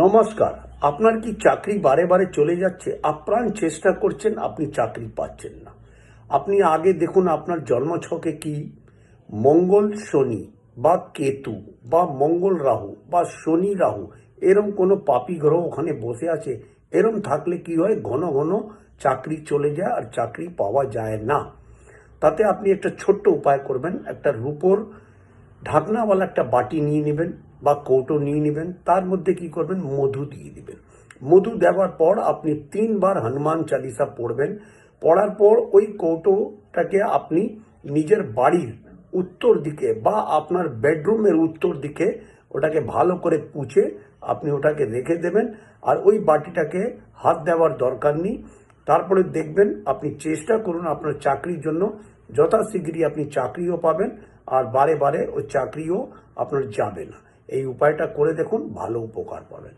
নমস্কার। আপনার কি চাকরি বারে বারে চলে যাচ্ছে? আপ্রাণ চেষ্টা করছেন, আপনি চাকরি পাচ্ছেন না। আপনি আগে দেখুন আপনার জন্মছকে কি মঙ্গল শনি বা কেতু বা মঙ্গল রাহু বা শনি রাহু এরম কোনো পাপী গ্রহ ওখানে বসে আছে। এরম থাকলে কি হয়, ঘন ঘন চাকরি চলে যায় আর চাকরি পাওয়া যায় না। তাতে আপনি একটা ছোট্ট উপায় করবেন। একটা রূপোর ঢাকনাওয়ালা একটা বাটি নিয়ে নেবেন বা কৌটো নিয়ে নেবেন। তার মধ্যে কি করবেন, মধু দিয়ে দিবেন। মধু দেওয়ার পর আপনি 3 বার হনুমান চালিসা পড়বেন। পড়ার পর ওই কৌটোটাকে আপনি নিজের বাড়ির উত্তর দিকে বা আপনার বেডরুমের উত্তর দিকে ওটাকে ভালো করে পুছে আপনি ওটাকে রেখে দেবেন। আর ওই বাটিটাকে হাত দেওয়ার দরকার নেই। তারপরে দেখবেন, আপনি চেষ্টা করুন আপনার চাকরির জন্য, যথাশীঘ্রই আপনি চাকরিও পাবেন আর বারে বারে ওই চাকরিও আপনার যাবে না। এই উপায়টা করে দেখুন, ভালো উপকার পাবেন।